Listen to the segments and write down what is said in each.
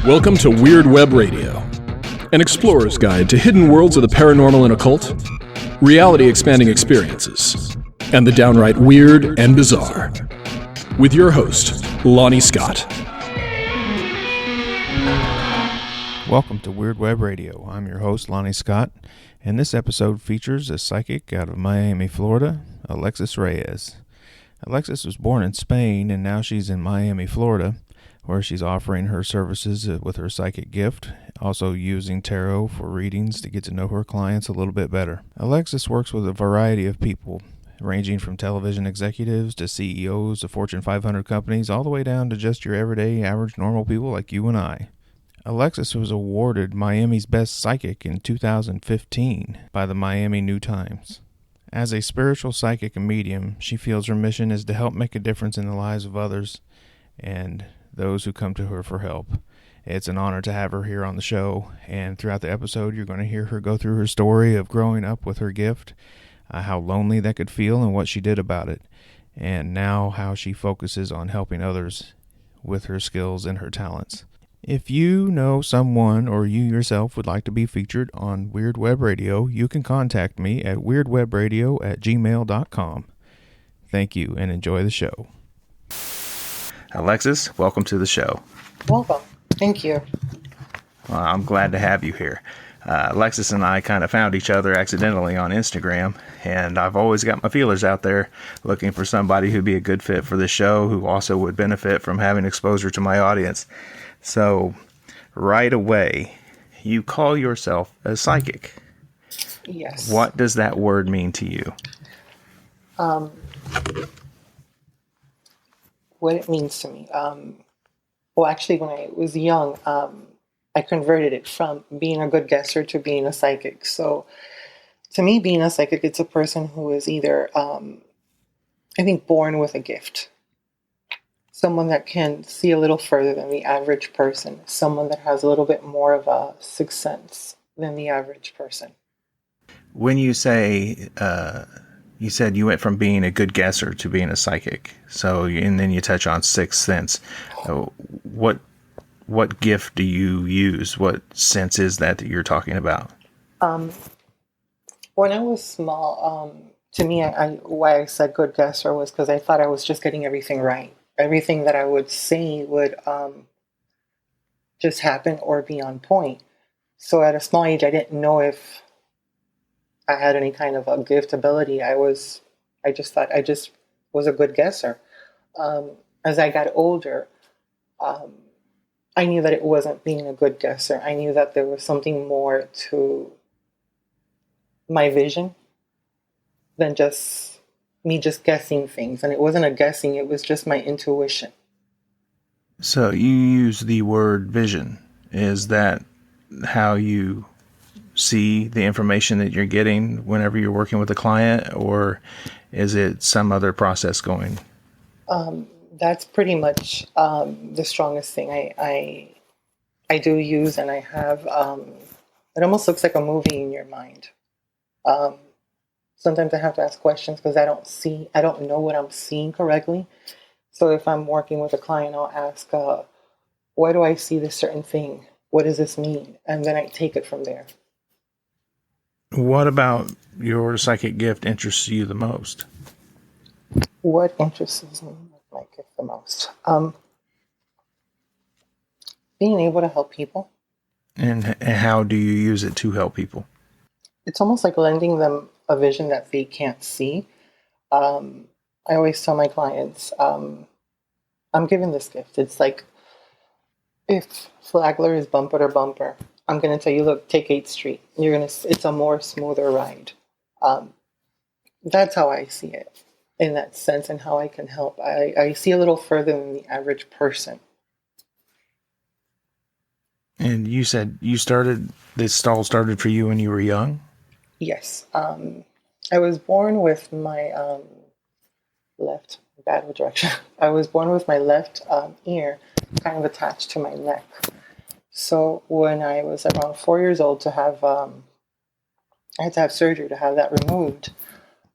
Welcome to Weird Web Radio, an explorer's guide to hidden worlds of the paranormal and occult, reality-expanding experiences, and the downright weird and bizarre. With your host, Lonnie Scott. Welcome to Weird Web Radio. I'm your host, Lonnie Scott, and this episode features a psychic out of Miami, Florida, Alexis Reyes. Alexis was born in Spain, and now she's in Miami, Florida, where she's offering her services with her psychic gift, also using tarot for readings to get to know her clients a little bit better. Alexis works with a variety of people, ranging from television executives to CEOs of Fortune 500 companies, all the way down to just your everyday, average, normal people like you and I. Alexis was awarded Miami's Best Psychic in 2015 by the Miami New Times. As a spiritual psychic and medium, she feels her mission is to help make a difference in the lives of others and those who come to her for help. It's an honor to have her here on the show, and throughout the episode you're going to hear her go through her story of growing up with her gift, how lonely that could feel and what she did about it, and now how she focuses on helping others with her skills and her talents. If you know someone or you yourself would like to be featured on Weird Web Radio, you can contact me at weirdwebradio@gmail.com. Thank you and enjoy the show. Alexis, welcome to the show. Welcome. Thank you. Well, I'm glad to have you here. Alexis and I kind of found each other accidentally on Instagram, and I've always got my feelers out there looking for somebody who'd be a good fit for this show, who also would benefit from having exposure to my audience. So, right away, you call yourself a psychic. Yes. What does that word mean to you? What it means to me. Well, actually, when I was young, I converted it from being a good guesser to being a psychic. So, to me, being a psychic, it's a person who is either, I think, born with a gift. Someone that can see a little further than the average person. Someone that has a little bit more of a sixth sense than the average person. When you say, you said you went from being a good guesser to being a psychic. So, and then you touch on sixth sense. What gift do you use? What sense is that you're talking about? When I was small, to me, why I said good guesser was because I thought I was just getting everything right. Everything that I would say would just happen or be on point. So at a small age, I didn't know if I had any kind of a gift ability. I just thought I just was a good guesser. As I got older, I knew that it wasn't being a good guesser. I knew that there was something more to my vision than just me just guessing things. And it wasn't a guessing, it was just my intuition. So you use the word vision. Is that how you see the information that you're getting whenever you're working with a client, or is it some other process going? That's pretty much the strongest thing I do use, and I have. It almost looks like a movie in your mind. Sometimes I have to ask questions because I don't know what I'm seeing correctly. So if I'm working with a client, I'll ask, why do I see this certain thing? What does this mean? And then I take it from there. What about your psychic gift interests you the most? What interests me with my gift the most? Being able to help people. And how do you use it to help people? It's almost like lending them a vision that they can't see. I always tell my clients, I'm giving this gift. It's like if Flagler is bumper to bumper, I'm going to tell you, look, take 8th Street. It's a more smoother ride. That's how I see it in that sense, and how I can help. I see a little further than the average person. And you said this all started for you when you were young? Yes. I was born with my left, bad direction. I was born with my left ear kind of attached to my neck. So when I was around 4 years old, I had to have surgery to have that removed.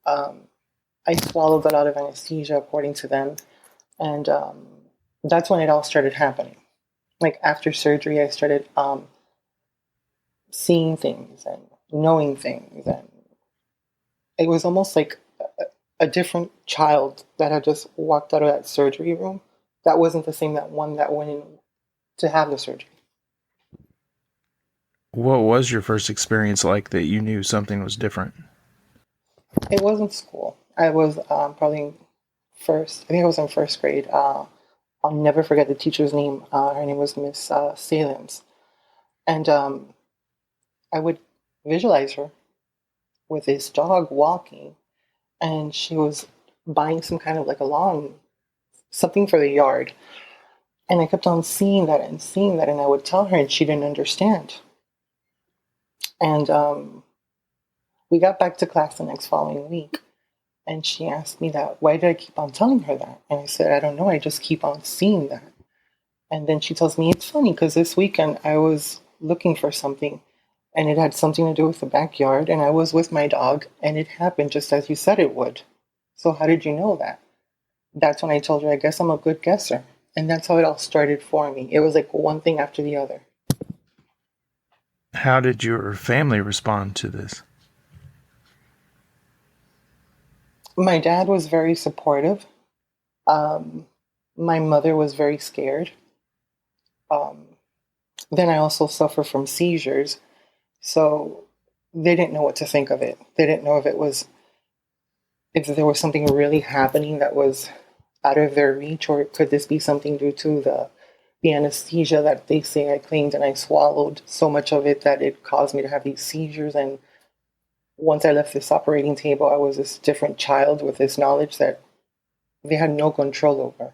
I swallowed a lot of anesthesia, according to them, and that's when it all started happening. like after surgery, I started seeing things and knowing things, and it was almost like a different child that had just walked out of that surgery room. That wasn't the same that one that went in to have the surgery. What was your first experience like that you knew something was different? It wasn't school. I was probably first. I think I was in first grade. I'll never forget the teacher's name. Her name was Miss Salems, and I would visualize her with this dog walking, and she was buying some kind of like a lawn, something for the yard. And I kept on seeing that, and I would tell her, and she didn't understand. And we got back to class the next following week, and she asked me that, why did I keep on telling her that? And I said, I don't know, I just keep on seeing that. And then she tells me, it's funny because this weekend I was looking for something, and it had something to do with the backyard, and I was with my dog, and it happened just as you said it would. So how did you know that? That's when I told her, I guess I'm a good guesser. And that's how it all started for me. It was like one thing after the other. How did your family respond to this? My dad was very supportive. My mother was very scared. Um, then I also suffer from seizures. So they didn't know what to think of it. They didn't know if there was something really happening that was out of their reach, or could this be something due to the anesthesia that they say I claimed, and I swallowed so much of it that it caused me to have these seizures. And once I left this operating table, I was this different child with this knowledge that they had no control over.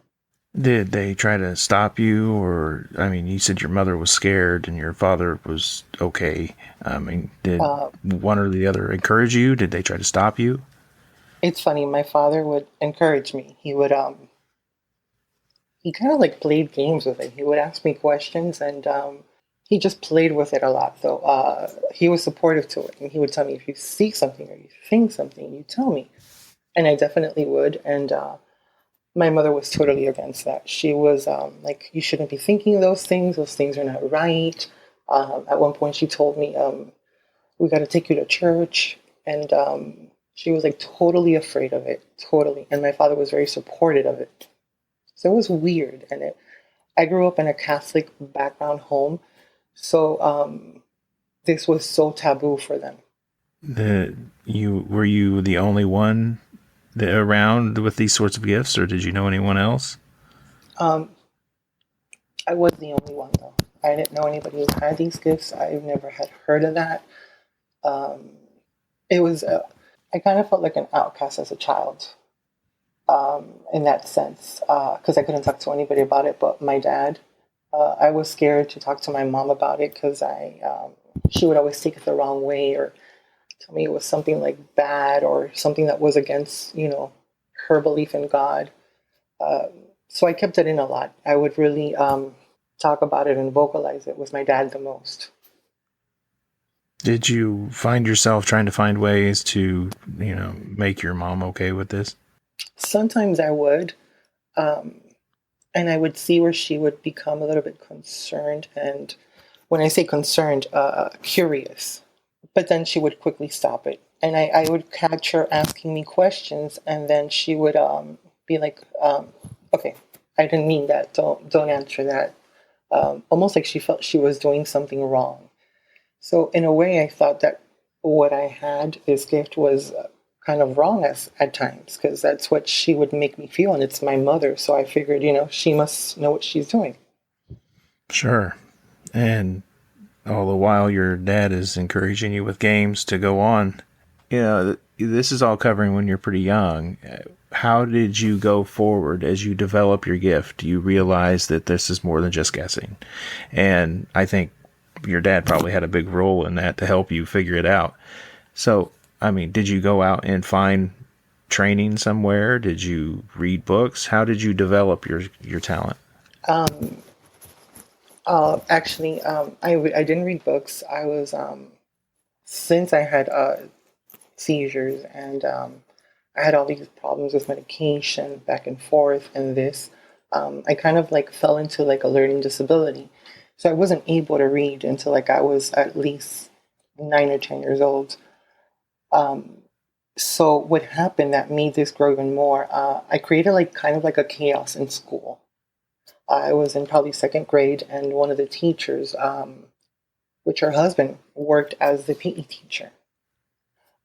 Did they try to stop you? Or, I mean, you said your mother was scared and your father was okay. I mean, did one or the other encourage you? Did they try to stop you? It's funny, my father would encourage me. He kind of like played games with it. He would ask me questions, and he just played with it a lot. So he was supportive to it, and he would tell me, if you see something or you think something, you tell me. And I definitely would. And my mother was totally against that. She was like, you shouldn't be thinking those things. Those things are not right. At one point, she told me, we got to take you to church. And she was like totally afraid of it, totally. And my father was very supportive of it. So it was weird. And I grew up in a Catholic background home. So this was so taboo for them. Were you the only one around with these sorts of gifts, or did you know anyone else? I was the only one, though. I didn't know anybody who had these gifts. I never had heard of that. It was, I kind of felt like an outcast as a child, in that sense, because I couldn't talk to anybody about it but my dad. I was scared to talk to my mom about it because she would always take it the wrong way, or tell me it was something like bad or something that was against, her belief in God. So I kept it in a lot. I would really talk about it and vocalize it with my dad the most. Did you find yourself trying to find ways to, make your mom okay with this? Sometimes I would. And I would see where she would become a little bit concerned. And when I say concerned, curious. But then she would quickly stop it. And I would catch her asking me questions. And then she would be like, okay, I didn't mean that. Don't answer that. Almost like she felt she was doing something wrong. So in a way, I thought that what I had, this gift, was kind of wrong at times, because that's what she would make me feel, and it's my mother. So I figured, she must know what she's doing. Sure. And all the while your dad is encouraging you with games to go on. This is all covering when you're pretty young. How did you go forward as you develop your gift? You realize that this is more than just guessing. And I think your dad probably had a big role in that to help you figure it out. So, I mean, did you go out and find training somewhere? Did you read books? How did you develop your talent? Actually, I didn't read books. I was, since I had seizures, and I had all these problems with medication back and forth and this, I kind of like fell into like a learning disability. So I wasn't able to read until like I was at least 9 or 10 years old. So what happened that made this grow even more, I created like kind of like a chaos in school. I was in probably second grade, and one of the teachers, which her husband worked as the PE teacher.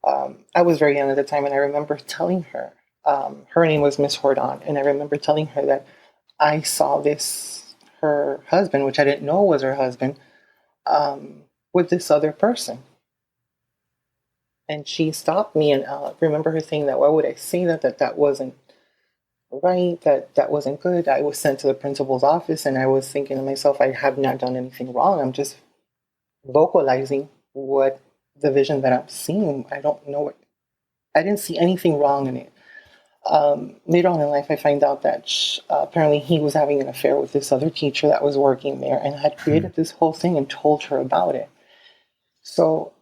I was very young at the time, and I remember telling her, her name was Miss Hordon, and I remember telling her that I saw this, her husband, which I didn't know was her husband, with this other person. And she stopped me, and I remember her saying that, why would I say that, that wasn't right, that wasn't good. I was sent to the principal's office, and I was thinking to myself, I have not done anything wrong. I'm just vocalizing what the vision that I'm seeing. I don't know what, I didn't see anything wrong in it. Later on in life, I find out that apparently he was having an affair with this other teacher that was working there, and had created this whole thing and told her about it. So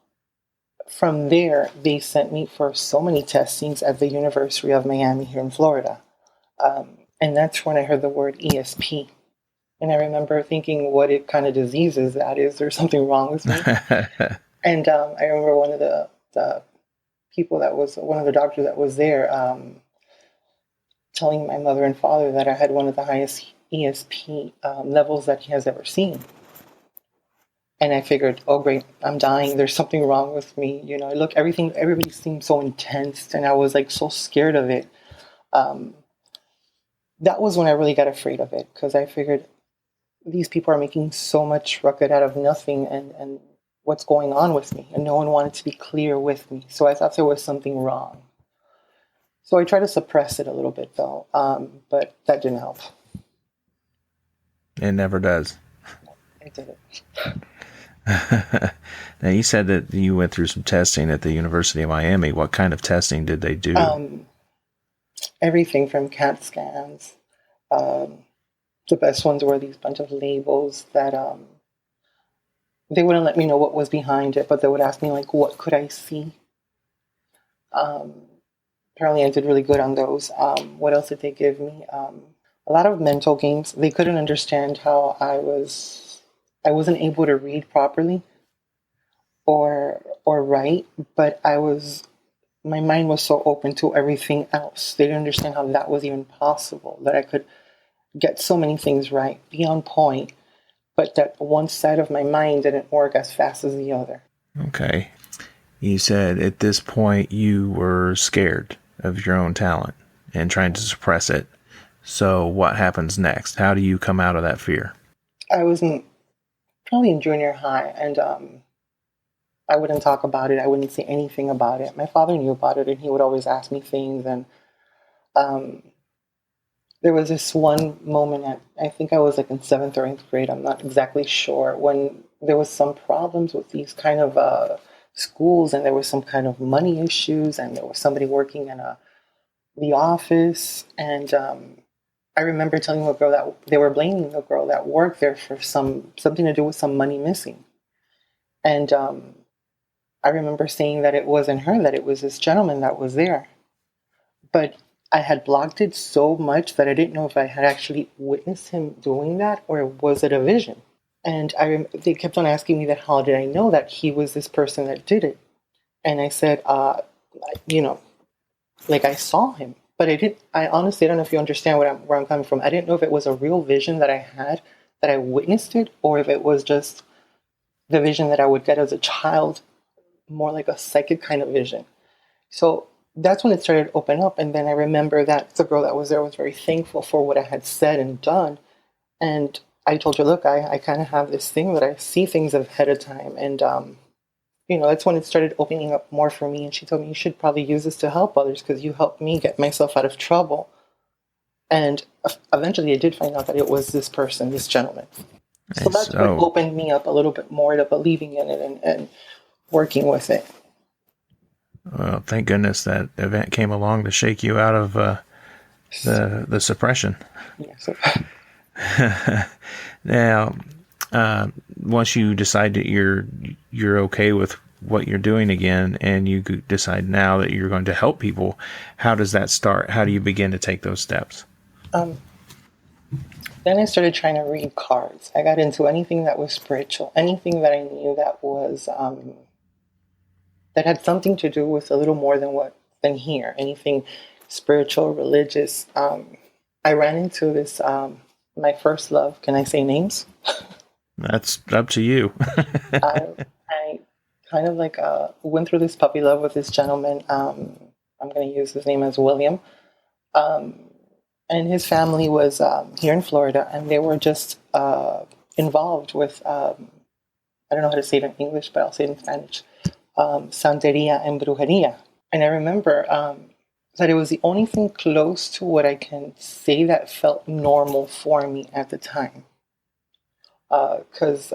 from there, they sent me for so many testings at the University of Miami here in Florida. And that's when I heard the word ESP. And I remember thinking, what kind of disease is that? Is there something wrong with me? And I remember one of the people that was, one of the doctors that was there, telling my mother and father that I had one of the highest ESP levels that he has ever seen. And I figured, oh great, I'm dying. There's something wrong with me. You know, look, everybody seemed so intense, and I was like so scared of it. That was when I really got afraid of it, because I figured these people are making so much ruckus out of nothing, and what's going on with me? And no one wanted to be clear with me. So I thought there was something wrong. So I tried to suppress it a little bit, though, but that didn't help. It never does. I did it. Now, you said that you went through some testing at the University of Miami. What kind of testing did they do? Everything from CAT scans. The best ones were these bunch of labels that they wouldn't let me know what was behind it, but they would ask me, like, what could I see? Apparently I did really good on those. What else did they give me? A lot of mental games. They couldn't understand how I wasn't able to read properly or write, but my mind was so open to everything else. They didn't understand how that was even possible, that I could get so many things right, be on point, but that one side of my mind didn't work as fast as the other. Okay. You said at this point you were scared of your own talent and trying to suppress it. So what happens next? How do you come out of that fear? I was probably in junior high, and I wouldn't talk about it. I wouldn't say anything about it. My father knew about it, and he would always ask me things. And there was this one moment I think I was like in 7th or 8th grade. I'm not exactly sure, when there was some problems with these kind of schools, and there was some kind of money issues, and there was somebody working in the office. And I remember telling the girl that they were blaming the girl that worked there for something to do with some money missing. And I remember saying that it wasn't her, that it was this gentleman that was there. But I had blocked it so much that I didn't know if I had actually witnessed him doing that, or was it a vision. And they kept on asking me that, how did I know that he was this person that did it? And I said, like I saw him. But I honestly don't know if you understand where I'm coming from. I didn't know if it was a real vision that I had, that I witnessed it, or if it was just the vision that I would get as a child, more like a psychic kind of vision. So that's when it started to open up. And then I remember that the girl that was there was very thankful for what I had said and done. And I told her, look, I kind of have this thing that I see things ahead of time. And, that's when it started opening up more for me. And she told me, you should probably use this to help others, because you helped me get myself out of trouble. And eventually I did find out that it was this person, this gentleman. So that's what opened me up a little bit more to believing in it and working with it. Well, thank goodness that event came along to shake you out of the suppression. Yes. Now, once you decide that you're okay with what you're doing again, and you decide now that you're going to help people, how does that start? How do you begin to take those steps? Then I started trying to read cards. I got into anything that was spiritual, anything that I knew that was that had something to do with a little more than here. Anything spiritual, religious. I ran into this my first love. Can I say names? That's up to you. I kind of like went through this puppy love with this gentleman. I'm going to use his name as William. Um, and his family was here in Florida, and they were just involved with, I don't know how to say it in English, but I'll say it in Spanish, Santeria and Brujeria. And I remember that it was the only thing close to what I can say that felt normal for me at the time. Because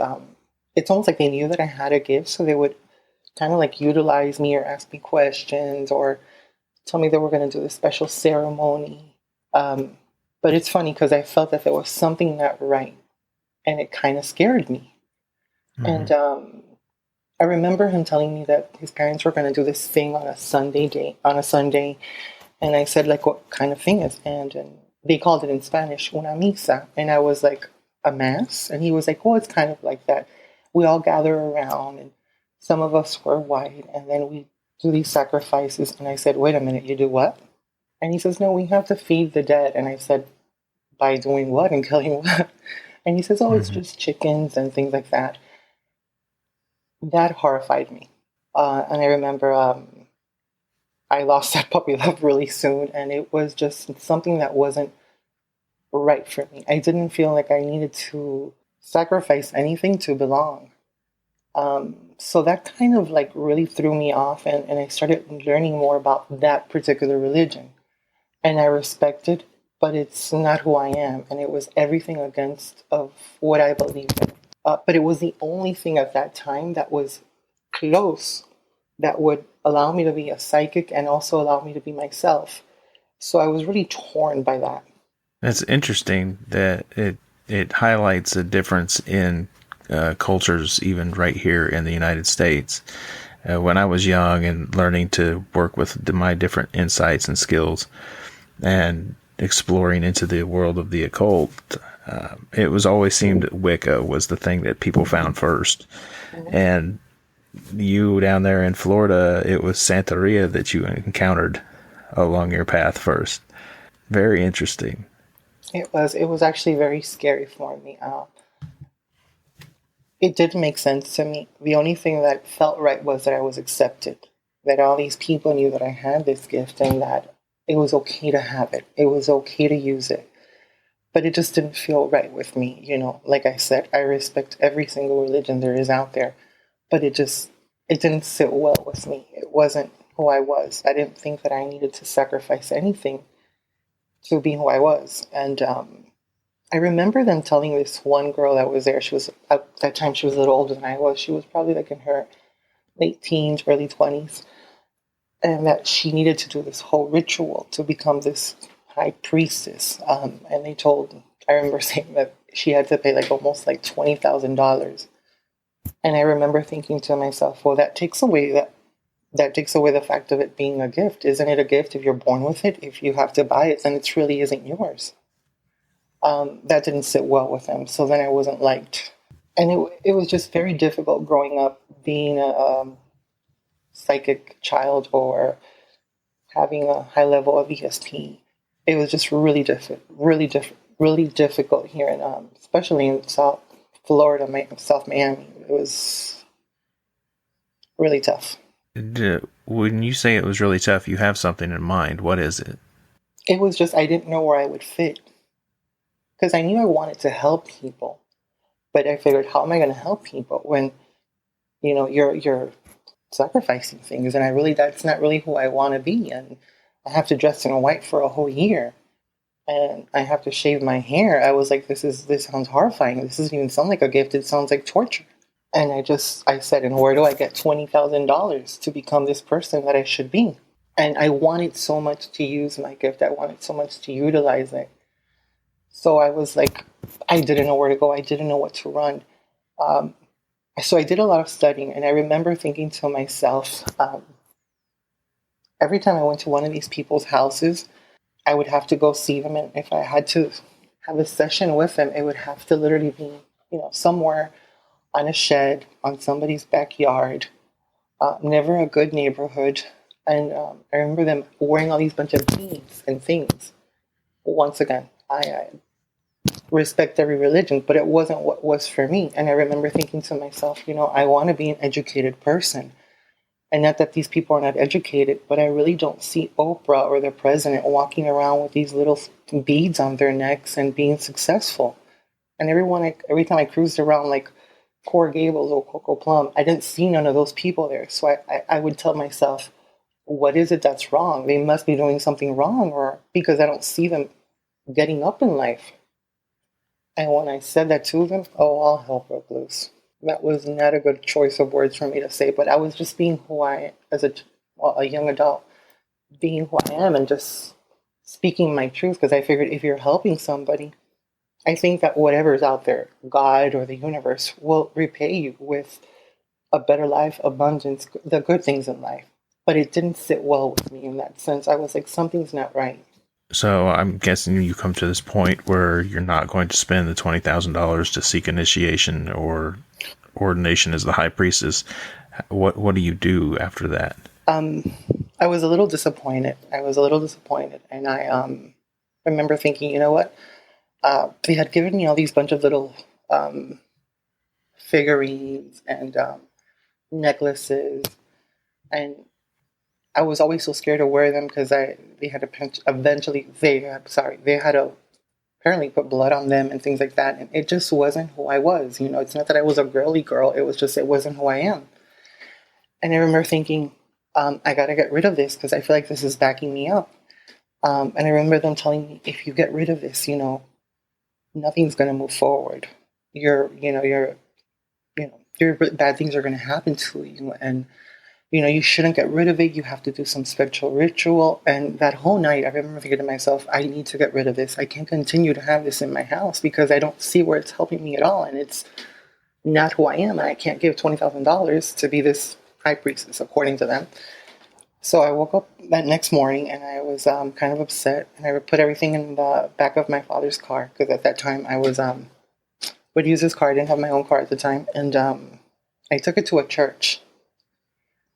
it's almost like they knew that I had a gift, so they would kind of like utilize me or ask me questions or tell me they were going to do a special ceremony. But it's funny because I felt that there was something not right, and it kind of scared me. Mm-hmm. And I remember him telling me that his parents were going to do this thing on a Sunday, and I said, like, what kind of thing is? And they called it in Spanish una misa, and I was like, a mass? And he was like, well, it's kind of like that. We all gather around, and some of us wear white, and then we do these sacrifices. And I said, wait a minute, you do what? And he says, no, we have to feed the dead. And I said, by doing what and killing what? And he says, oh, it's just chickens and things like that. That horrified me. And I remember I lost that puppy love really soon, and it was just something that wasn't right for me. I didn't feel like I needed to sacrifice anything to belong. So that kind of like really threw me off, and I started learning more about that particular religion. And I respect it, but it's not who I am, and it was everything against of what I believed in. But it was the only thing at that time that was close that would allow me to be a psychic and also allow me to be myself. So I was really torn by that. That's interesting that it highlights a difference in cultures, even right here in the United States. When I was young and learning to work with my different insights and skills and exploring into the world of the occult, it was always seemed that Wicca was the thing that people found first. Mm-hmm. And you down there in Florida, it was Santeria that you encountered along your path first. Very interesting. It was actually very scary for me. It didn't make sense to me. The only thing that felt right was that I was accepted, that all these people knew that I had this gift and that it was okay to have it. It was okay to use it. But it just didn't feel right with me. You know, like I said, I respect every single religion there is out there, but it didn't sit well with me. It wasn't who I was. I didn't think that I needed to sacrifice anything to be who I was. And I remember them telling this one girl that was there, she was, at that time she was a little older than I was. She was probably like in her late teens, early 20s. And that she needed to do this whole ritual to become this high priestess. And I remember saying that she had to pay like almost like $20,000. And I remember thinking to myself, well, that takes away the fact of it being a gift. Isn't it a gift if you're born with it? If you have to buy it, then it really isn't yours. That didn't sit well with them. So then I wasn't liked. And it was just very difficult growing up, being a psychic child or having a high level of ESP. It was just really difficult here, in, especially in South Florida, South Miami. It was really tough. When you say it was really tough, you have something in mind. What is it? It was just I didn't know where I would fit. Because I knew I wanted to help people. But I figured, how am I going to help people when, you know, you're sacrificing things, and that's not really who I want to be, and I have to dress in white for a whole year, and I have to shave my hair. I was like, this sounds horrifying. This doesn't even sound like a gift. It sounds like torture. And I said, and where do I get $20,000 to become this person that I should be? And I wanted so much to use my gift. I wanted so much to utilize it. So I was like, I didn't know where to go. I didn't know what to run. So I did a lot of studying, and I remember thinking to myself, every time I went to one of these people's houses, I would have to go see them, and if I had to have a session with them, it would have to literally be, somewhere on a shed, on somebody's backyard, never a good neighborhood. And I remember them wearing all these bunch of beads and things. Once again, I respect every religion, but it wasn't what was for me. And I remember thinking to myself, I want to be an educated person. And not that these people are not educated, but I really don't see Oprah or the president walking around with these little beads on their necks and being successful. And every time I cruised around like Coral Gables or Coco Plum, I didn't see none of those people there. So I would tell myself, what is it that's wrong? They must be doing something wrong, or because I don't see them getting up in life. And when I said that to them, oh, all hell broke loose. That was not a good choice of words for me to say, but I was just being who I, as a young adult, being who I am and just speaking my truth, because I figured if you're helping somebody, I think that whatever's out there, God or the universe, will repay you with a better life, abundance, the good things in life. But it didn't sit well with me in that sense. I was like, something's not right. So I'm guessing you come to this point where you're not going to spend the $20,000 to seek initiation or ordination as the high priestess. What do you do after that? I was a little disappointed. And I remember thinking, you know what? They had given me all these bunch of little figurines and necklaces, and I was always so scared to wear them because they had apparently put blood on them and things like that, and it just wasn't who I was. It's not that I was a girly girl; it was just it wasn't who I am. And I remember thinking, I got to get rid of this because I feel like this is backing me up. And I remember them telling me, if you get rid of this, nothing's going to move forward. Your bad things are going to happen to you, and you shouldn't get rid of it. You have to do some spiritual ritual. And that whole night, I remember thinking to myself, I need to get rid of this. I can't continue to have this in my house because I don't see where it's helping me at all. And it's not who I am. And I can't give $20,000 to be this high priestess, according to them. So I woke up that next morning and I was kind of upset. And I put everything in the back of my father's car because at that time I would use his car. I didn't have my own car at the time. And I took it to a church.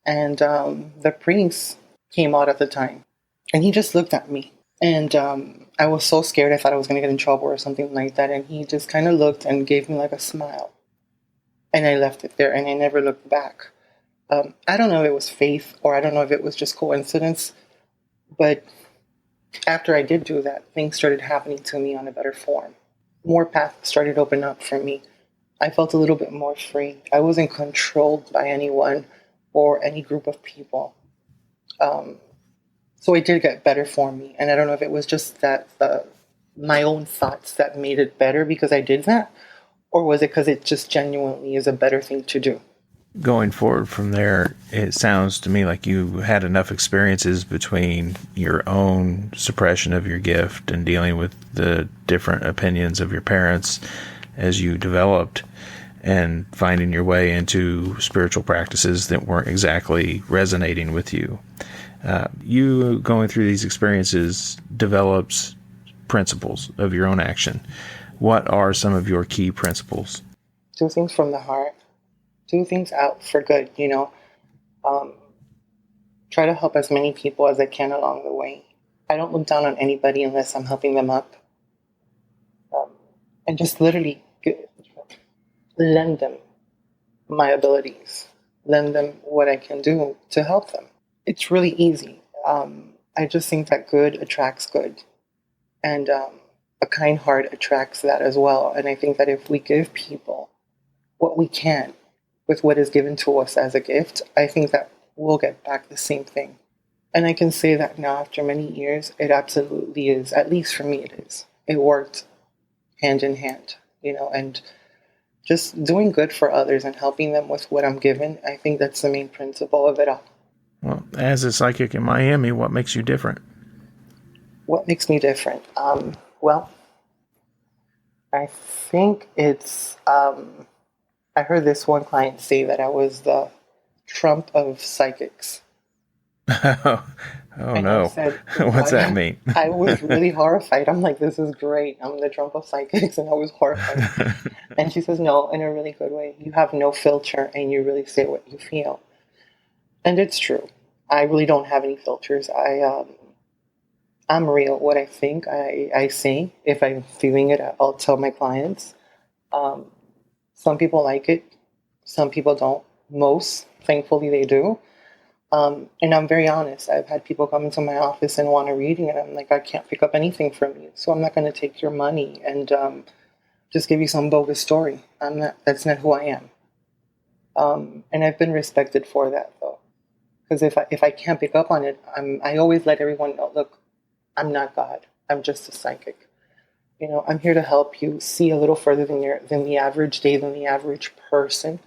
And the priest came out at the time, and he just looked at me. And I was so scared. I thought I was going to get in trouble or something like that. And he just kind of looked and gave me like a smile. And I left it there, and I never looked back. I don't know if it was faith or I don't know if it was just coincidence. But after I did do that, things started happening to me on a better form. More paths started to open up for me. I felt a little bit more free. I wasn't controlled by anyone or any group of people. So it did get better for me. And I don't know if it was just that my own thoughts that made it better because I did that, or was it because it just genuinely is a better thing to do? Going forward from there, it sounds to me like you had enough experiences between your own suppression of your gift and dealing with the different opinions of your parents as you developed, and finding your way into spiritual practices that weren't exactly resonating with you. You going through these experiences develops principles of your own action. What are some of your key principles? Do things from the heart. Do things out for good, Try to help as many people as I can along the way. I don't look down on anybody unless I'm helping them up. And just literally lend them my abilities, lend them what I can do to help them. It's really easy. I just think that good attracts good. And a kind heart attracts that as well. And I think that if we give people what we can with what is given to us as a gift, I think that we'll get back the same thing. And I can say that now after many years, it absolutely is. At least for me, it is. It worked hand in hand, and just doing good for others and helping them with what I'm given. I think that's the main principle of it all. Well, as a psychic in Miami, what makes you different? What makes me different? Well, I think it's, I heard this one client say that I was the Trump of psychics. Oh, And I no. said, What's that what? mean? I was really horrified. I'm like, this is great. I'm the Trump of psychics. And I was horrified. And she says, no, in a really good way. You have no filter and you really say what you feel. And it's true. I really don't have any filters. I'm real. What I think, I say. If I'm feeling it, I'll tell my clients. Um, some people like it. Some people don't. Most, thankfully, they do. And I'm very honest. I've had people come into my office and want a reading, and I'm like, I can't pick up anything from you, so I'm not going to take your money and just give you some bogus story. I'm not. That's not who I am. And I've been respected for that, though, because if I can't pick up on it, I always let everyone know. Look, I'm not God. I'm just a psychic. I'm here to help you see a little further than the average day, than the average person.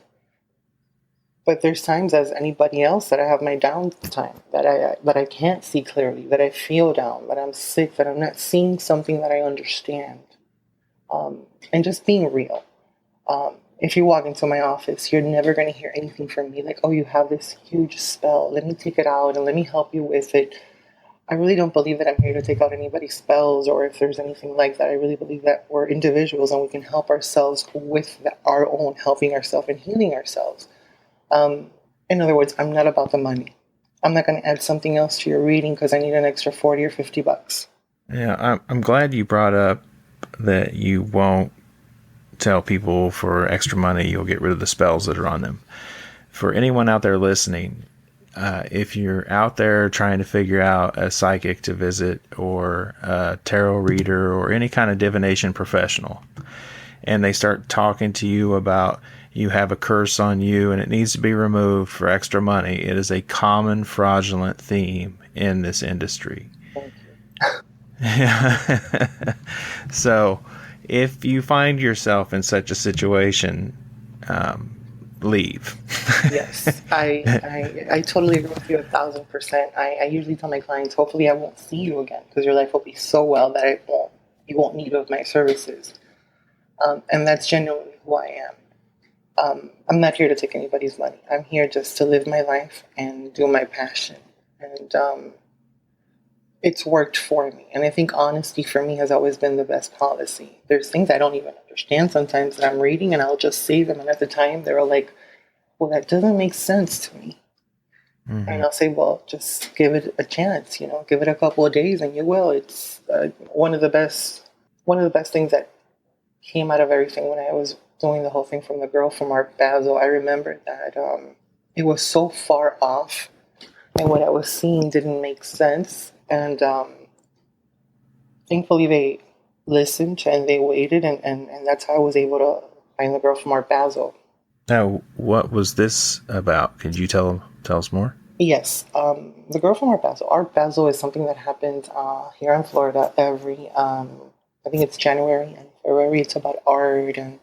But there's times, as anybody else, that I have my downtime, that I can't see clearly, that I feel down, that I'm sick, that I'm not seeing something that I understand, and just being real. If you walk into my office, you're never going to hear anything from me like, "Oh, you have this huge spell. Let me take it out and let me help you with it." I really don't believe that I'm here to take out anybody's spells, or if there's anything like that. I really believe that we're individuals and we can help ourselves with our own helping ourselves and healing ourselves. In other words, I'm not about the money. I'm not going to add something else to your reading because I need an extra 40 or 50 bucks. Yeah, I'm glad you brought up that you won't tell people for extra money you'll get rid of the spells that are on them. For anyone out there listening, if you're out there trying to figure out a psychic to visit, or a tarot reader, or any kind of divination professional, and they start talking to you about you have a curse on you and it needs to be removed for extra money, it is a common fraudulent theme in this industry. Thank you. So if you find yourself in such a situation, leave. Yes, I totally agree with you 1,000%. I usually tell my clients, hopefully I won't see you again because your life will be so well that you won't need of my services. And that's genuinely who I am. I'm not here to take anybody's money. I'm here just to live my life and do my passion. And it's worked for me. And I think honesty for me has always been the best policy. There's things I don't even understand sometimes that I'm reading, and I'll just say them. And at the time, they're like, well, that doesn't make sense to me. Mm-hmm. And I'll say, well, just give it a chance, give it a couple of days and you will. It's one of the best things that came out of everything when I was doing the whole thing from the girl from Art Basel. I remember that it was so far off, and what I was seeing didn't make sense. And thankfully they listened and they waited, and that's how I was able to find the girl from Art Basel. Now, what was this about? Could you tell us more? Yes. The girl from Art Basel. Art Basel is something that happens here in Florida every, I think it's January and February. It's about art, and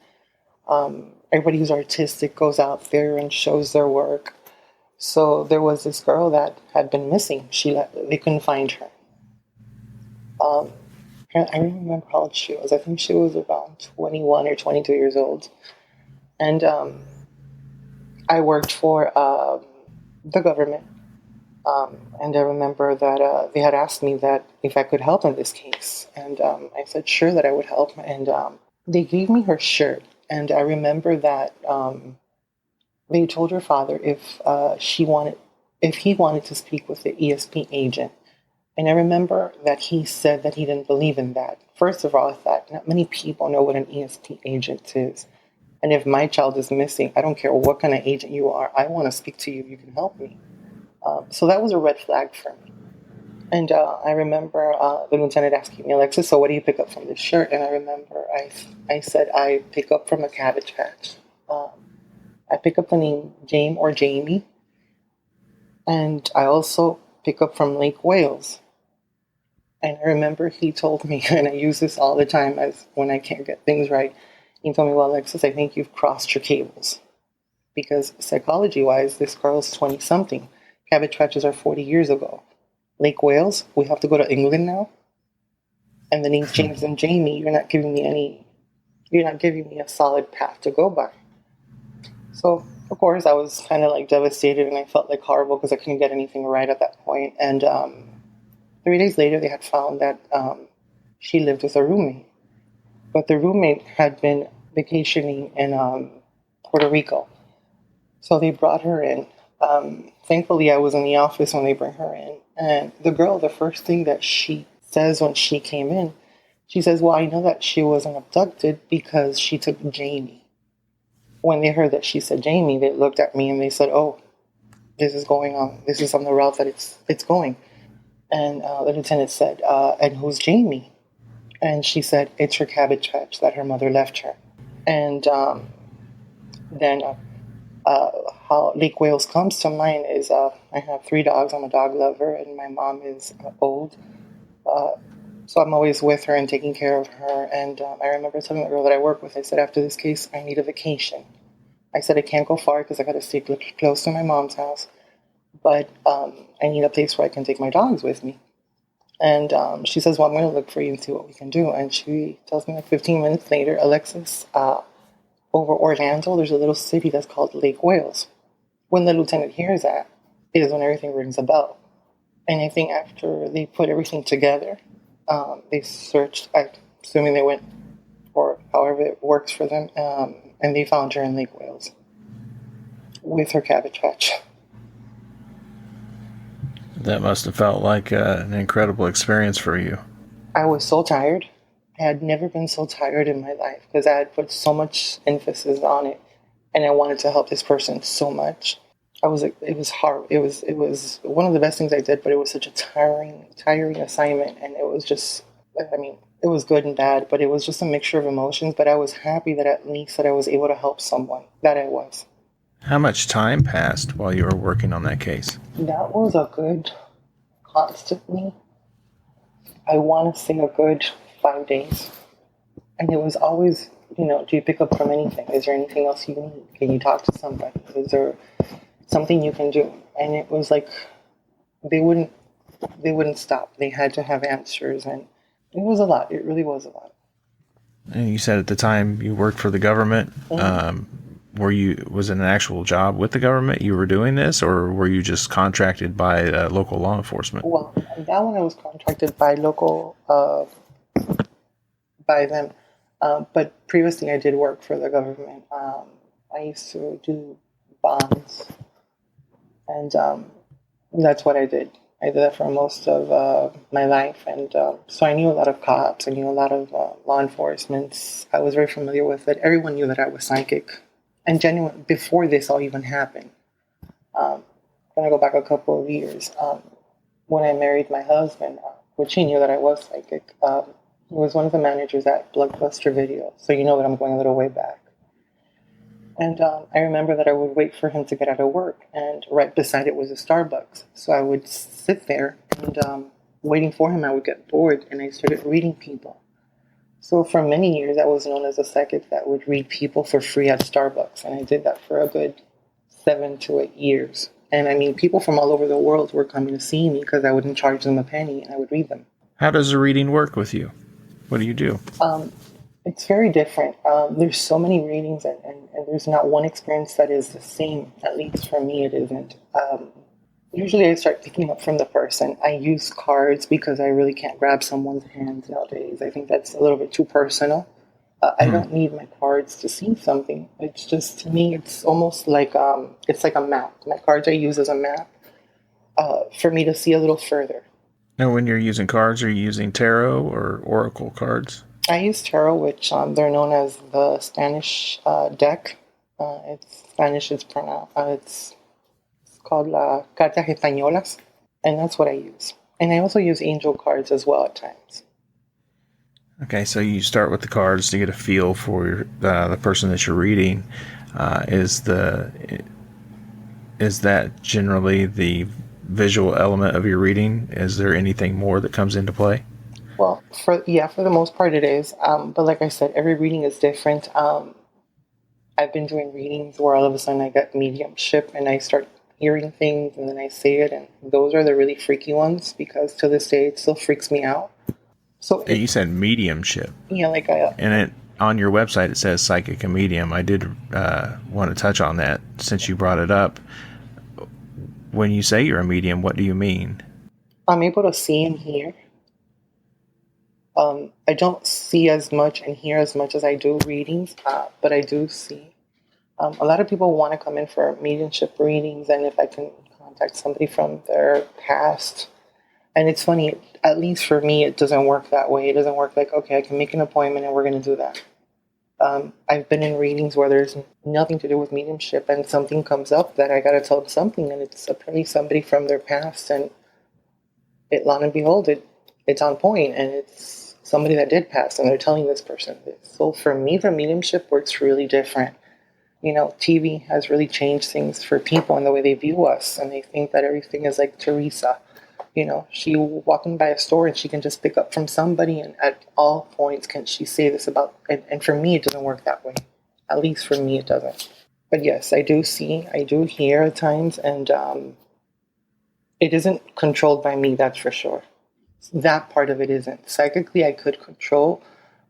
everybody who's artistic goes out there and shows their work. So there was this girl that had been missing. They couldn't find her. I don't remember how old she was. I think she was about 21 or 22 years old. And I worked for the government. And I remember that they had asked me that if I could help in this case. And I said, sure, that I would help. And they gave me her shirt. And I remember that they told her father if he wanted to speak with the ESP agent. And I remember that he said that he didn't believe in that. First of all, I thought not many people know what an ESP agent is. And if my child is missing, I don't care what kind of agent you are. I want to speak to you. You can help me. So that was a red flag for me. And I remember the lieutenant asking me, Alexis, so what do you pick up from this shirt? And I remember I said, I pick up from a Cabbage Patch. I pick up the name James or Jamie. And I also pick up from Lake Wales. And I remember he told me, and I use this all the time as when I can't get things right, he told me, well, Alexis, I think you've crossed your cables. Because psychology-wise, this girl's 20-something. Cabbage Patches are 40 years ago. Lake Wales, we have to go to England now. And the names James and Jamie, you're not giving me a solid path to go by. So, of course, I was kind of like devastated, and I felt like horrible because I couldn't get anything right at that point. And 3 days later, they had found that she lived with a roommate. But the roommate had been vacationing in Puerto Rico. So they brought her in. Thankfully, I was in the office when they bring her in. And the girl, the first thing that she says when she came in, she says, well, I know that she wasn't abducted because she took Jamie. When they heard that she said Jamie, they looked at me and they said, oh, this is going on. This is on the route that it's going. And the lieutenant said, and who's Jamie? And she said, it's her cabbage patch that her mother left her. And then how Lake Wales comes to mind is I have 3 dogs. I'm a dog lover, and my mom is old. So I'm always with her and taking care of her. And I remember telling the girl that I work with, I said, after this case, I need a vacation. I said, I can't go far because I got to stay close to my mom's house. But I need a place where I can take my dogs with me. And she says, well, I'm going to look for you and see what we can do. And she tells me like 15 minutes later, Alexis, over Orlando, there's a little city that's called Lake Wales. When the lieutenant hears that is when everything rings a bell. And I think after they put everything together, they searched, assuming they went for however it works for them, and they found her in Lake Wales with her cabbage patch. That must have felt like an incredible experience for you. I was so tired. I had never been so tired in my life because I had put so much emphasis on it, and I wanted to help this person so much. It was hard. It was one of the best things I did, but it was such a tiring assignment, and it was just, it was good and bad, but it was just a mixture of emotions. But I was happy that at least that I was able to help someone. That I was. How much time passed while you were working on that case? That was a good, constantly, I want to say a good 5 days. And it was always, do you pick up from anything? Is there anything else you need? Can you talk to somebody? Is there something you can do? And it was like, they wouldn't stop. They had to have answers. And it was a lot. It really was a lot. And you said at the time you worked for the government. Mm-hmm. Was it an actual job with the government you were doing this, or were you just contracted by local law enforcement? Well, that one I was contracted by local, by them. But previously I did work for the government. I used to do bonds, and that's what I did. I did that for most of my life, and so I knew a lot of cops. I knew a lot of law enforcement. I was very familiar with it. Everyone knew that I was psychic. And genuine, before this all even happened, I'm going to go back a couple of years. When I married my husband, which he knew that I was psychic, he was one of the managers at Blockbuster Video. So you know that I'm going a little way back. And I remember that I would wait for him to get out of work, and right beside it was a Starbucks. So I would sit there, and waiting for him, I would get bored, and I started reading people. So for many years, I was known as a psychic that would read people for free at Starbucks. And I did that for a good 7 to 8 years. And people from all over the world were coming to see me because I wouldn't charge them a penny, and I would read them. How does a reading work with you? What do you do? It's very different. There's so many readings, and there's not one experience that is the same. At least for me, it isn't. Usually I start picking up from the person. I use cards because I really can't grab someone's hands nowadays. I think that's a little bit too personal. I don't need my cards to see something. It's just, to me, it's almost like it's like a map. My cards I use as a map for me to see a little further. Now, when you're using cards, are you using tarot or oracle cards? I use tarot, which they're known as the Spanish deck. It's Spanish. It's pronounced. It's called La Cartas Españolas, and that's what I use. And I also use angel cards as well at times. Okay, so you start with the cards to get a feel for the person that you're reading. Is that generally the visual element of your reading? Is there anything more that comes into play? Well, for the most part it is. But like I said, every reading is different. I've been doing readings where all of a sudden I get mediumship and I start hearing things and then I say it, and those are the really freaky ones because to this day it still freaks me out. So you said mediumship. Yeah, and on your website it says psychic and medium. I did want to touch on that since you brought it up. When you say you're a medium, what do you mean? I'm able to see and hear. I don't see as much and hear as much as I do readings, but I do see. A lot of people want to come in for mediumship readings, and if I can contact somebody from their past. And it's funny, at least for me, it doesn't work that way. It doesn't work like, okay, I can make an appointment and we're going to do that. I've been in readings where there's nothing to do with mediumship, and something comes up that I got to tell them something, and it's apparently somebody from their past, and lo and behold, it's on point, and it's somebody that did pass, and they're telling this person this. So for me, the mediumship works really different. TV has really changed things for people and the way they view us, and they think that everything is like Teresa. She walking by a store and she can just pick up from somebody, and at all points can she say this about, and for me, it doesn't work that way. At least for me, it doesn't. But yes, I do see, I do hear at times, and it isn't controlled by me, that's for sure. That part of it isn't. Psychically, I could control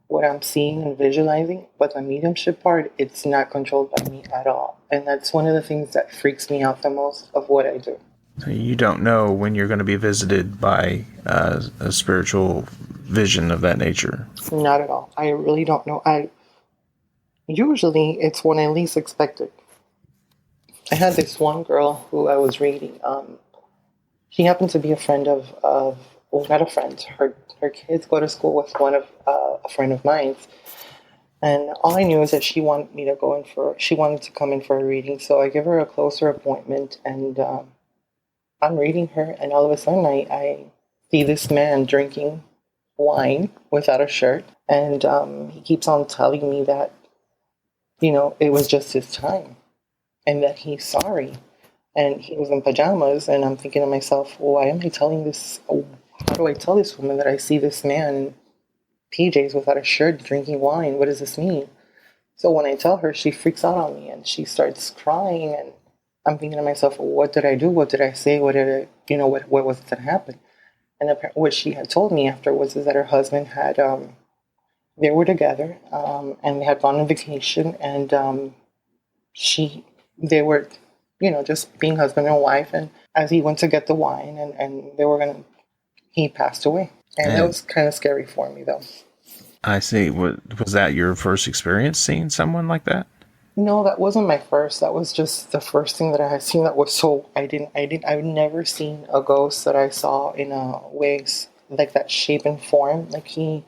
what I'm seeing and visualizing, but the mediumship part, it's not controlled by me at all. And that's one of the things that freaks me out the most of what I do. So you don't know when you're going to be visited by a spiritual vision of that nature? Not at all. I really don't know. Usually it's when I least expect it. I had this one girl who I was reading. She happened to be a friend of well, not a friend. Her kids go to school with one of a friend of mine's, and all I knew is that she wanted me to she wanted to come in for a reading. So I give her a closer appointment, and I'm reading her, and all of a sudden I see this man drinking wine without a shirt, and he keeps on telling me that it was just his time, and that he's sorry. And he was in pajamas, and I'm thinking to myself, well, why am I telling this? How do I tell this woman that I see this man in PJs without a shirt drinking wine? What does this mean? So when I tell her, she freaks out on me, and she starts crying, and I'm thinking to myself, well, what did I do? What did I say? What did I, what was it that happened? And what she had told me afterwards is that her husband had, they were together, and they had gone on vacation, and they were, just being husband and wife. And as he went to get the wine, and he passed away. And that was kind of scary for me, though. I see. Was that your first experience seeing someone like that? No, that wasn't my first. That was just the first thing that I had seen that was so, I've never seen a ghost that I saw in a way like that shape and form. Like, he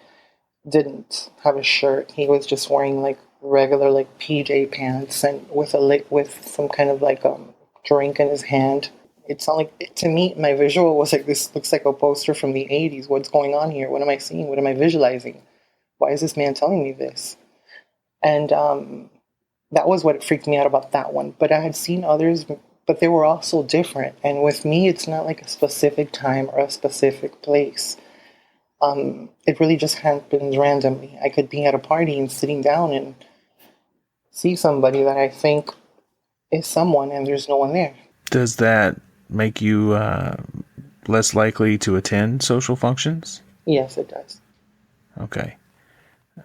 didn't have a shirt. He was just wearing like regular like PJ pants, and with some kind of like drink in his hand. It's not like, to me, my visual was like, this looks like a poster from the 80s. What's going on here? What am I seeing? What am I visualizing? Why is this man telling me this? And that was what freaked me out about that one. But I had seen others, but they were also different. And with me, it's not like a specific time or a specific place. It really just happens randomly. I could be at a party and sitting down and see somebody that I think is someone, and there's no one there. Does that make you less likely to attend social functions? Yes, it does. Okay.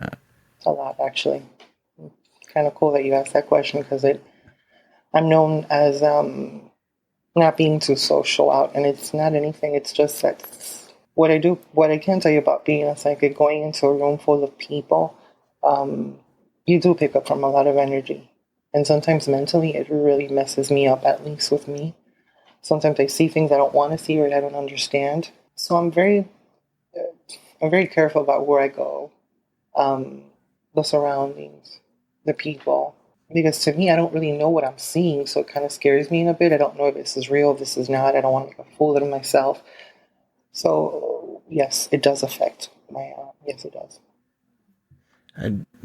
It's a lot, actually. It's kind of cool that you asked that question, because I'm known as not being too social out, and it's not anything. It's just that what I do. What I can tell you about being a psychic, going into a room full of people, you do pick up from a lot of energy. And sometimes mentally, it really messes me up, at least with me. Sometimes I see things I don't want to see or I don't understand. So I'm very careful about where I go, the surroundings, the people. Because to me, I don't really know what I'm seeing, so it kind of scares me in a bit. I don't know if this is real, if this is not. I don't want to make a fool of myself. So, yes, it does affect yes, it does.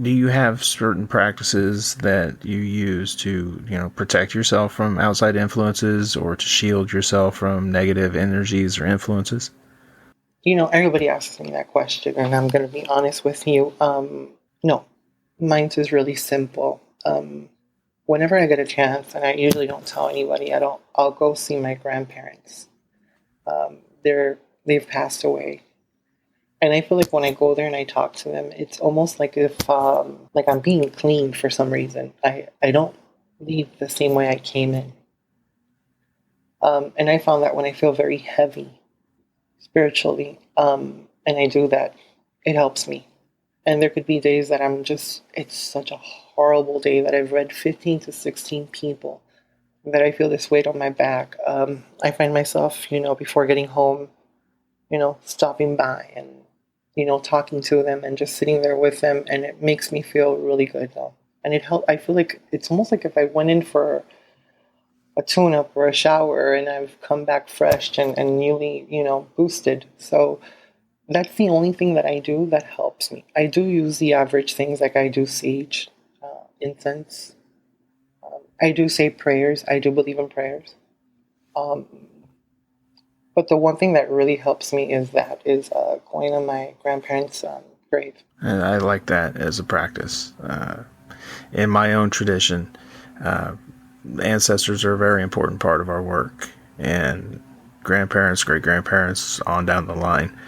Do you have certain practices that you use to, protect yourself from outside influences, or to shield yourself from negative energies or influences? Everybody asks me that question, and I'm going to be honest with you. No, mine is really simple. Whenever I get a chance, and I usually don't tell anybody, I'll go see my grandparents. They've passed away. And I feel like when I go there and I talk to them, it's almost like if, like I'm being cleaned for some reason. I don't leave the same way I came in. And I found that when I feel very heavy, spiritually. And I do that. It helps me. And there could be days that it's such a horrible day that I've read 15 to 16 people, that I feel this weight on my back. I find myself, before getting home, stopping by and, talking to them and just sitting there with them. And it makes me feel really good, though. And I feel like it's almost like if I went in for a tune-up or a shower and I've come back fresh and newly, boosted. So that's the only thing that I do that helps me. I do use the average things, like I do sage, incense. I do say prayers. I do believe in prayers. Um, but the one thing that really helps me is going to my grandparents' grave. And I like that as a practice. In my own tradition, ancestors are a very important part of our work, and grandparents, great-grandparents, on down the line.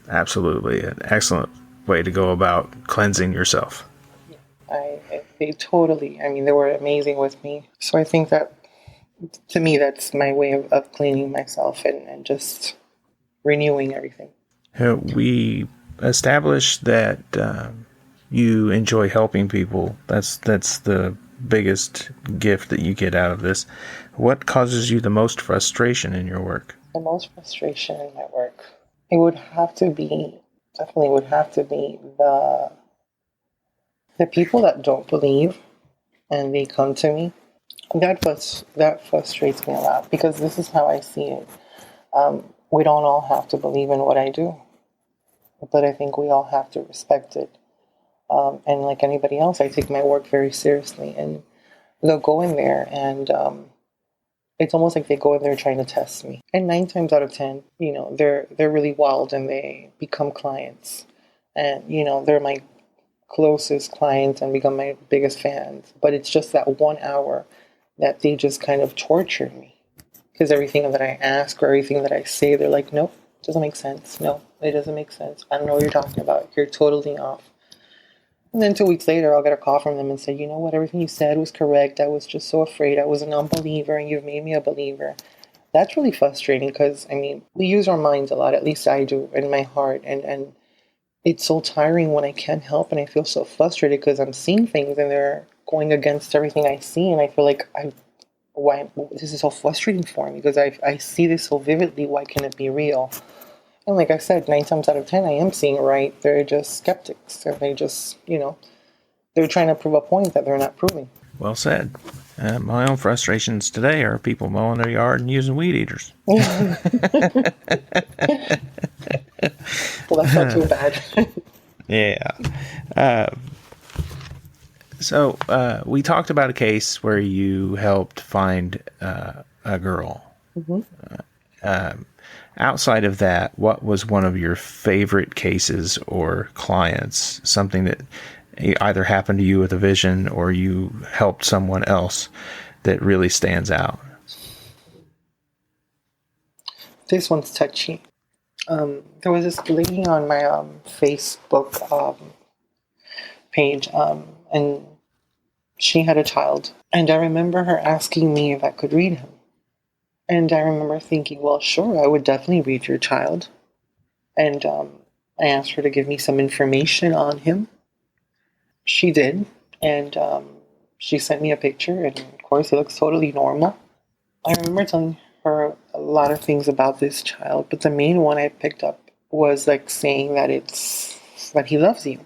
Absolutely an excellent way to go about cleansing yourself. They were amazing with me. So I think that, to me, that's my way of cleaning myself and just renewing everything. We established that you enjoy helping people. That's the biggest gift that you get out of this. What causes you the most frustration in your work? The most frustration in my work, it would have to be the people that don't believe and they come to me. That frustrates me a lot, because this is how I see it. We don't all have to believe in what I do, but I think we all have to respect it. And like anybody else, I take my work very seriously, and they'll go in there and it's almost like they go in there trying to test me. And 9 times out of 10, they're really wild and they become clients. And, they're my closest clients and become my biggest fans. But it's just that 1 hour that they just kind of torture me. Because everything that I ask or everything that I say, they're like, nope, it doesn't make sense. No, it doesn't make sense. I don't know what you're talking about. You're totally off. And then 2 weeks later, I'll get a call from them and say, you know what, everything you said was correct. I was just so afraid. I was a non-believer and you've made me a believer. That's really frustrating because, we use our minds a lot. At least I do, in my heart. And it's so tiring when I can't help and I feel so frustrated because I'm seeing things and they're going against everything I see. And I feel like, this is so frustrating for me because I see this so vividly. Why can't it be real? And like I said, 9 times out of 10, I am seeing it right. They're just skeptics. And they just, they're trying to prove a point that they're not proving. Well said. My own frustrations today are people mowing their yard and using weed eaters. Well, that's not too bad. Yeah. So we talked about a case where you helped find a girl. Mm-hmm. Outside of that, what was one of your favorite cases or clients? Something that either happened to you with a vision or you helped someone else that really stands out? This one's touchy. There was this lady on my Facebook page, and she had a child. And I remember her asking me if I could read him. And I remember thinking, well, sure, I would definitely read your child. And I asked her to give me some information on him. She did. And she sent me a picture. And of course, he looks totally normal. I remember telling her a lot of things about this child. But the main one I picked up was like saying that that he loves you.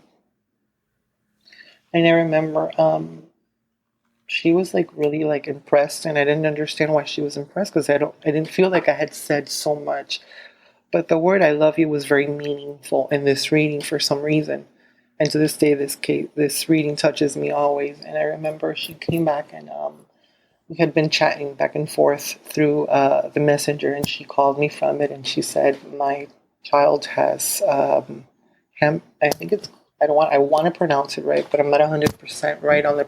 And I remember she was like really like impressed, and I didn't understand why she was impressed because I didn't feel like I had said so much. But the word "I love you" was very meaningful in this reading for some reason, and to this day, this reading touches me always. And I remember she came back and we had been chatting back and forth through the messenger, and she called me from it, and she said my child has I think it's. I want to pronounce it right, but I'm not 100% right on the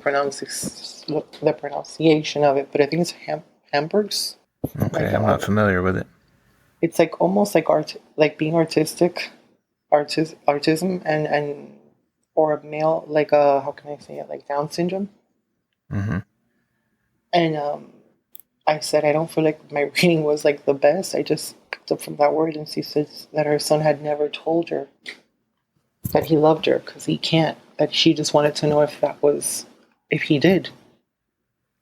pronunciation of it. But I think it's Hamburg's. Okay, I'm not familiar with it. It's like almost like being autistic, autism, and or a male, like how can I say it, like Down syndrome. Mm-hmm. And I said, I don't feel like my reading was like the best. I just picked up from that word, and she says that her son had never told her that he loved her because he can't. That she just wanted to know if he did.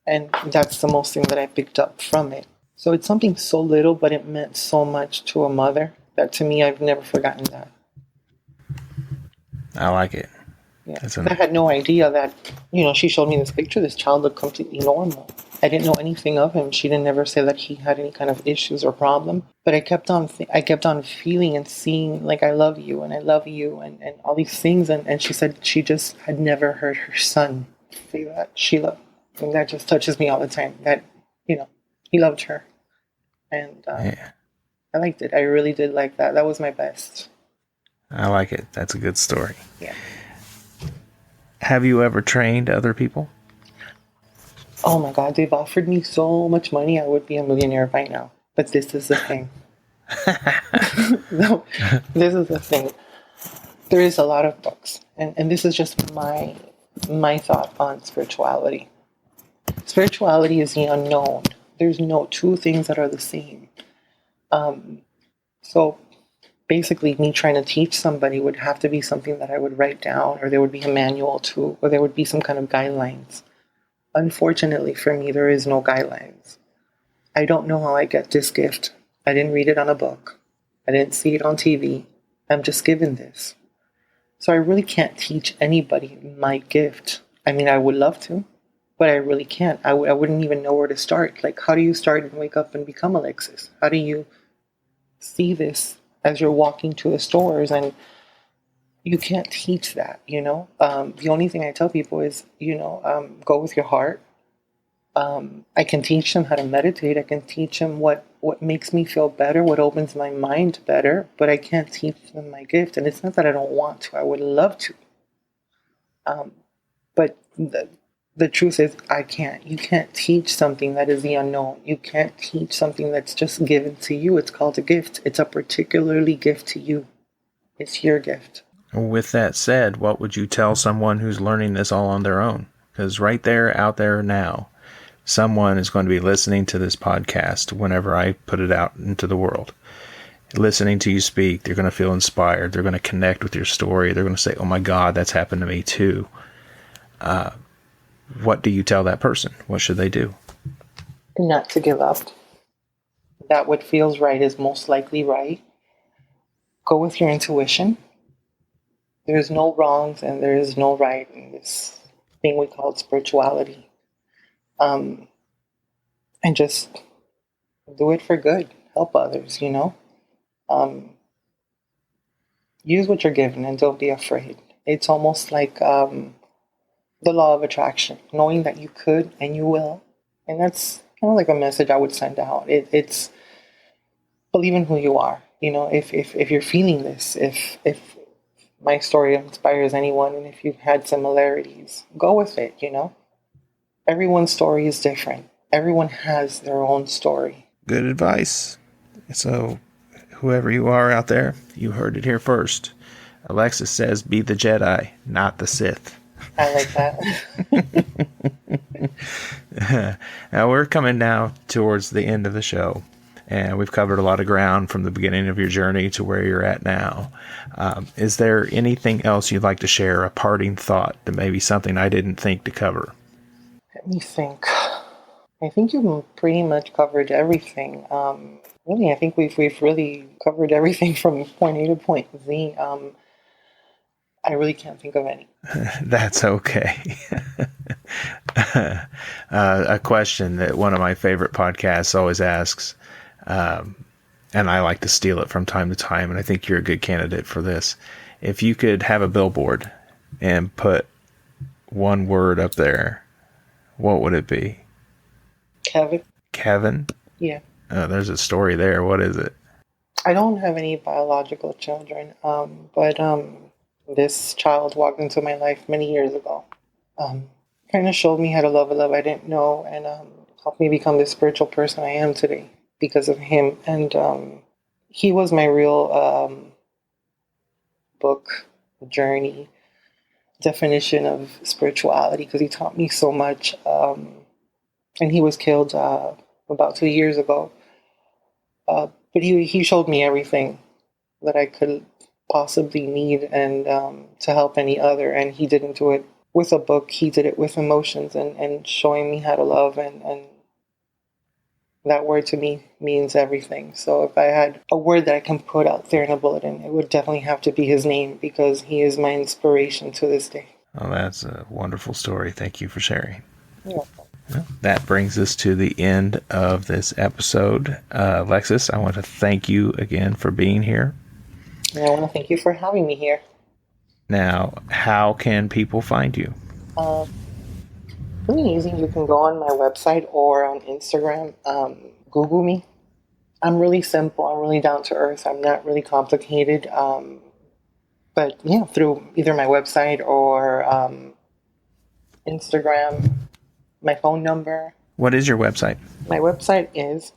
And that's the most thing that I picked up from it. So it's something so little, but it meant so much to a mother that to me, I've never forgotten that. I like it. Yeah, I had no idea that, she showed me this picture. This child looked completely normal. I didn't know anything of him. She didn't ever say that he had any kind of issues or problem. But I kept on feeling and seeing, like, I love you and and all these things. And she said she just had never heard her son say that, Sheila. And that just touches me all the time. That, he loved her. And yeah. I liked it. I really did like that. That was my best. I like it. That's a good story. Yeah. Have you ever trained other people? Oh my God, they've offered me so much money, I would be a millionaire by now. But this is the thing. No, this is the thing. There is a lot of books, and this is just my thought on spirituality. Spirituality is the unknown. There's no two things that are the same. So basically, me trying to teach somebody would have to be something that I would write down, or there would be a manual to, or there would be some kind of guidelines. Unfortunately for me, there is no guidelines. I don't know how I get this gift. I didn't read it on a book. I didn't see it on TV. I'm just given this. So I really can't teach anybody my gift. I mean, I would love to, but I really can't. I wouldn't even know where to start. Like, how do you start and wake up and become Alexis? How do you see this as you're walking to the stores? And you can't teach that, The only thing I tell people is, go with your heart. I can teach them how to meditate. I can teach them what makes me feel better, what opens my mind better, but I can't teach them my gift. And it's not that I don't want to. I would love to. But the truth is, I can't. You can't teach something that is the unknown. You can't teach something that's just given to you. It's called a gift. It's a particularly gift to you. It's your gift. With that said, what would you tell someone who's learning this all on their own? Because right there, out there now, someone is going to be listening to this podcast whenever I put it out into the world. Listening to you speak, they're going to feel inspired. They're going to connect with your story. They're going to say, oh my God, that's happened to me too. What do you tell that person? What should they do? Not to give up. That what feels right is most likely right. Go with your intuition. There's no wrongs and there is no right in this thing we call spirituality. And just do it for good. Help others, Use what you're given and don't be afraid. It's almost like the law of attraction, knowing that you could and you will. And that's kind of like a message I would send out. It's believe in who you are. If you're feeling this, if my story inspires anyone, and if you've had similarities, go with it, Everyone's story is different. Everyone has their own story. Good advice. So, whoever you are out there, you heard it here first. Alexis says, be the Jedi, not the Sith. I like that. Now, we're coming now towards the end of the show. And we've covered a lot of ground from the beginning of your journey to where you're at now. Is there anything else you'd like to share, a parting thought that maybe something I didn't think to cover? Let me think. I think you've pretty much covered everything. Really, I think we've really covered everything from point A to point Z. I really can't think of any. That's okay. A question that one of my favorite podcasts always asks, and I like to steal it from time to time, and I think you're a good candidate for this. If you could have a billboard and put one word up there, what would it be? Kevin. Kevin? Yeah. There's a story there. What is it? I don't have any biological children, but this child walked into my life many years ago. Kind of showed me how to love a love I didn't know, and helped me become the spiritual person I am today because of him. And he was my real book journey definition of spirituality because he taught me so much. And he was killed about 2 years ago. But he showed me everything that I could possibly need and to help any other. And he didn't do it with a book. He did it with emotions and showing me how to love. And that word to me means everything. So if I had a word that I can put out there in a bulletin, it would definitely have to be his name, because he is my inspiration to this day. Oh, that's a wonderful story. Thank you for sharing. Yeah. Well, that brings us to the end of this episode. Alexis, I want to thank you again for being here. And I want to thank you for having me here. Now, how can people find you? Really easy. You can go on my website or on Instagram. Google me. I'm really simple. I'm really down to earth. I'm not really complicated. But yeah, through either my website or Instagram, my phone number. What is your website? My website is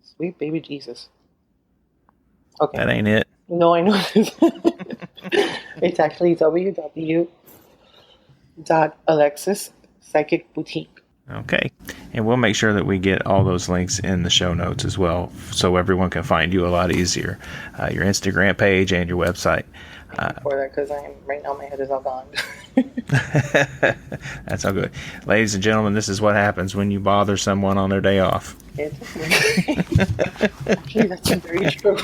Sweet Baby Jesus. Okay. That ain't it. No, I know. It's actually www.Alexis Psychic Boutique. Okay. And we'll make sure that we get all those links in the show notes as well, so everyone can find you a lot easier. Your Instagram page and your website. For that, because right now my head is all gone. That's all good. Ladies and gentlemen, this is what happens when you bother someone on their day off. Actually, that's very true.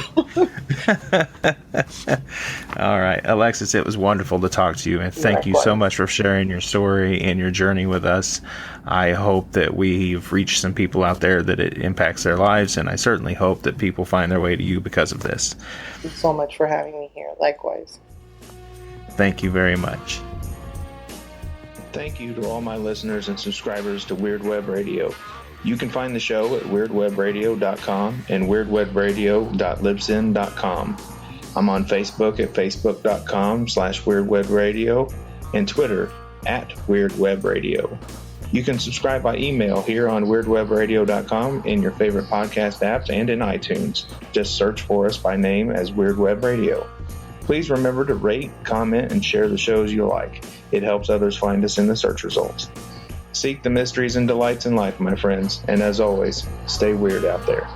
All right, Alexis, it was wonderful to talk to you, and thank you so much for sharing your story and your journey with us. I hope that we've reached some people out there that it impacts their lives, and I certainly hope that people find their way to you because of this. Thank you so much for having me here. Likewise. Thank you very much. Thank you to all my listeners and subscribers to Weird Web Radio. You can find the show at weirdwebradio.com and weirdwebradio.libsyn.com. I'm on Facebook at facebook.com/weirdwebradio and Twitter at weirdwebradio. You can subscribe by email here on weirdwebradio.com in your favorite podcast apps and in iTunes. Just search for us by name as Weird Web Radio. Please remember to rate, comment, and share the shows you like. It helps others find us in the search results. Seek the mysteries and delights in life, my friends, and as always, stay weird out there.